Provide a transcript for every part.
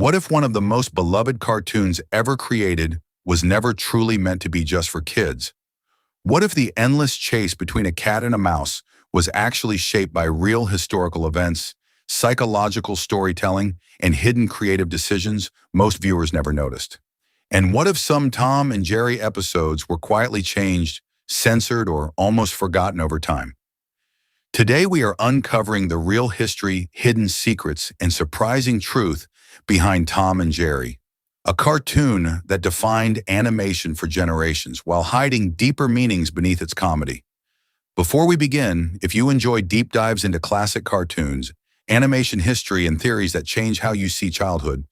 What if one of the most beloved cartoons ever created was never truly meant to be just for kids? What if the endless chase between a cat and a mouse was actually shaped by real historical events, psychological storytelling, and hidden creative decisions most viewers never noticed? And what if some Tom and Jerry episodes were quietly changed, censored, or almost forgotten over time? Today we are uncovering the real history, hidden secrets, and surprising truth behind Tom and Jerry, a cartoon that defined animation for generations while hiding deeper meanings beneath its comedy. Before we begin, if you enjoy deep dives into classic cartoons, animation history, and theories that change how you see childhood,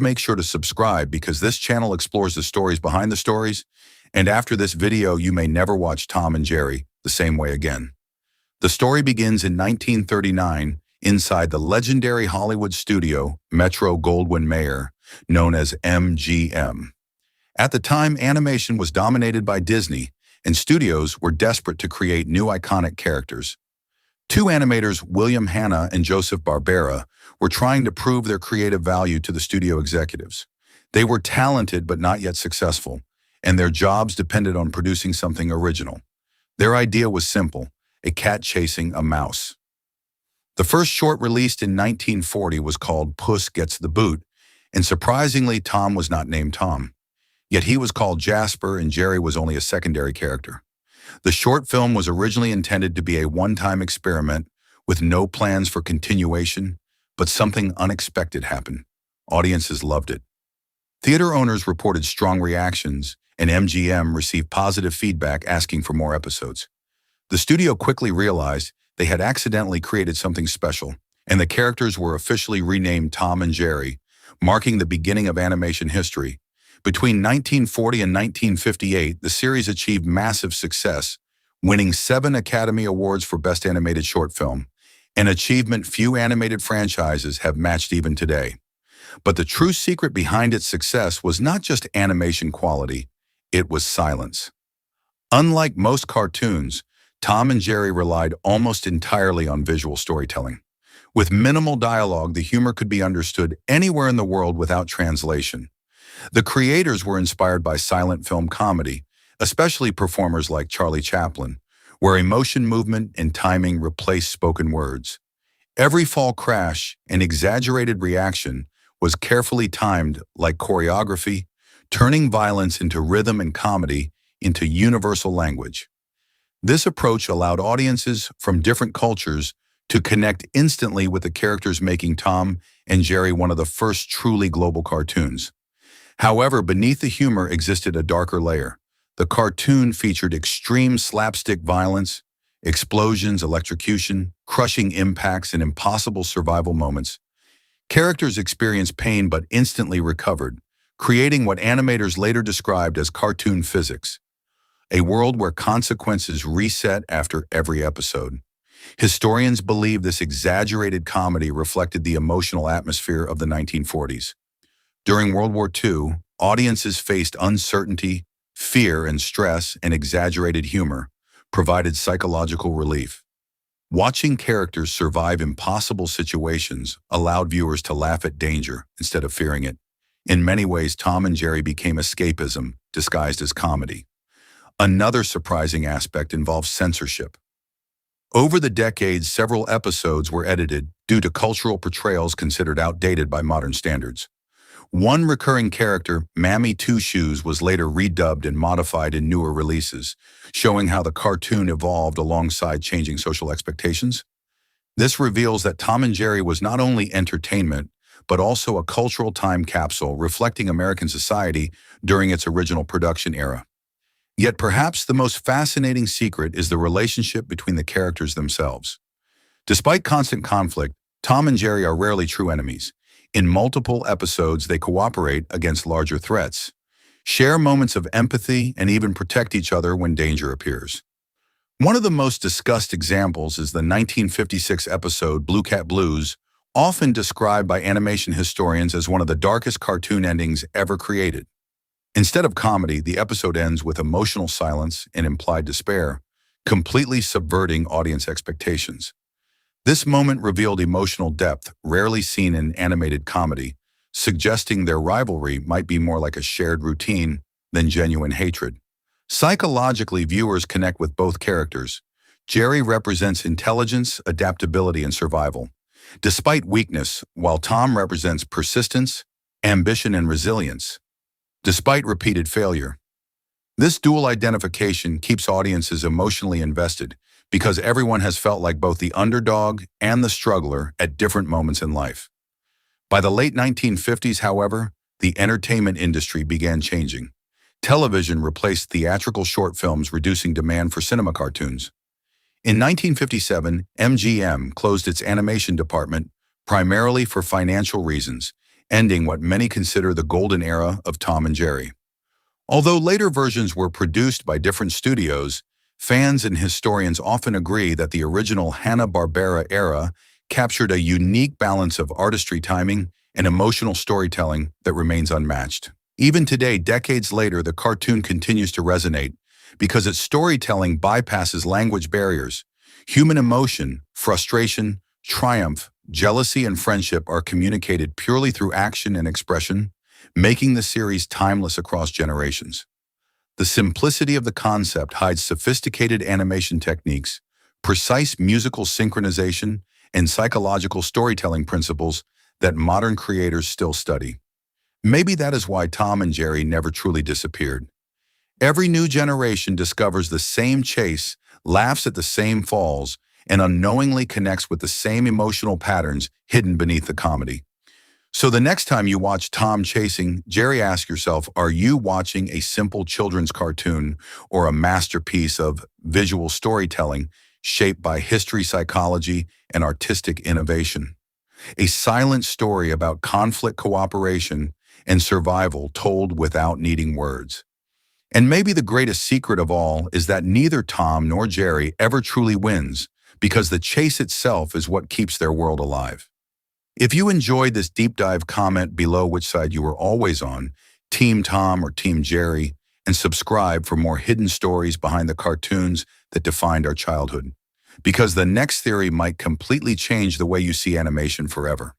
make sure to subscribe because this channel explores the stories behind the stories, and after this video you may never watch Tom and Jerry the same way again. The story begins in 1939 inside the legendary Hollywood studio Metro-Goldwyn-Mayer, known as MGM. At the time, animation was dominated by Disney, and studios were desperate to create new iconic characters. Two animators, Hanna and Barbera, were trying to prove their creative value to the studio executives. They were talented but not yet successful, and their jobs depended on producing something original. Their idea was simple: a cat chasing a mouse. The first short released in 1940 was called Puss Gets the Boot, and surprisingly, Tom was not named Tom. Yet he was called Jasper and Jerry was only a secondary character. The short film was originally intended to be a one-time experiment with no plans for continuation, but something unexpected happened. Audiences loved it. Theater owners reported strong reactions, and MGM received positive feedback asking for more episodes. The studio quickly realized they had accidentally created something special, and the characters were officially renamed Tom and Jerry, marking the beginning of animation history. Between 1940 and 1958, the series achieved massive success, winning 7 Academy Awards for Best Animated Short Film, an achievement few animated franchises have matched even today. But the true secret behind its success was not just animation quality, it was silence. Unlike most cartoons, Tom and Jerry relied almost entirely on visual storytelling. With minimal dialogue, the humor could be understood anywhere in the world without translation. The creators were inspired by silent film comedy, especially performers like Charlie Chaplin, where emotion, movement, and timing replaced spoken words. Every fall crash and exaggerated reaction was carefully timed like choreography, turning violence into rhythm and comedy into universal language. This approach allowed audiences from different cultures to connect instantly with the characters, making Tom and Jerry one of the first truly global cartoons. However, beneath the humor existed a darker layer. The cartoon featured extreme slapstick violence, explosions, electrocution, crushing impacts, and impossible survival moments. Characters experienced pain but instantly recovered, creating what animators later described as cartoon physics, a world where consequences reset after every episode. Historians believe this exaggerated comedy reflected the emotional atmosphere of the 1940s. During World War II, audiences faced uncertainty, fear, and stress, and exaggerated humor provided psychological relief. Watching characters survive impossible situations allowed viewers to laugh at danger instead of fearing it. In many ways, Tom and Jerry became escapism disguised as comedy. Another surprising aspect involves censorship. Over the decades, several episodes were edited due to cultural portrayals considered outdated by modern standards. One recurring character, Mammy Two Shoes, was later redubbed and modified in newer releases, showing how the cartoon evolved alongside changing social expectations. This reveals that Tom and Jerry was not only entertainment, but also a cultural time capsule reflecting American society during its original production era. Yet perhaps the most fascinating secret is the relationship between the characters themselves. Despite constant conflict, Tom and Jerry are rarely true enemies. In multiple episodes, they cooperate against larger threats, share moments of empathy, and even protect each other when danger appears. One of the most discussed examples is the 1956 episode Blue Cat Blues, often described by animation historians as one of the darkest cartoon endings ever created. Instead of comedy, the episode ends with emotional silence and implied despair, completely subverting audience expectations. This moment revealed emotional depth rarely seen in animated comedy, suggesting their rivalry might be more like a shared routine than genuine hatred. Psychologically, viewers connect with both characters. Jerry represents intelligence, adaptability, and survival, despite weakness, while Tom represents persistence, ambition, and resilience, despite repeated failure. This dual identification keeps audiences emotionally invested because everyone has felt like both the underdog and the struggler at different moments in life. By the late 1950s, however, the entertainment industry began changing. Television replaced theatrical short films, reducing demand for cinema cartoons. In 1957, MGM closed its animation department primarily for financial reasons, ending what many consider the golden era of Tom and Jerry. Although later versions were produced by different studios, fans and historians often agree that the original Hanna-Barbera era captured a unique balance of artistry, timing, and emotional storytelling that remains unmatched. Even today, decades later, the cartoon continues to resonate because its storytelling bypasses language barriers. Human emotion, frustration, triumph, jealousy, and friendship are communicated purely through action and expression, making the series timeless across generations. The simplicity of the concept hides sophisticated animation techniques, precise musical synchronization, and psychological storytelling principles that modern creators still study. Maybe that is why Tom and Jerry never truly disappeared. Every new generation discovers the same chase, laughs at the same falls, and unknowingly connects with the same emotional patterns hidden beneath the comedy. So the next time you watch Tom chasing Jerry, ask yourself, are you watching a simple children's cartoon or a masterpiece of visual storytelling shaped by history, psychology, and artistic innovation? A silent story about conflict, cooperation, and survival told without needing words. And maybe the greatest secret of all is that neither Tom nor Jerry ever truly wins, because the chase itself is what keeps their world alive. If you enjoyed this deep dive, comment below which side you were always on, Team Tom or Team Jerry, and subscribe for more hidden stories behind the cartoons that defined our childhood. Because the next theory might completely change the way you see animation forever.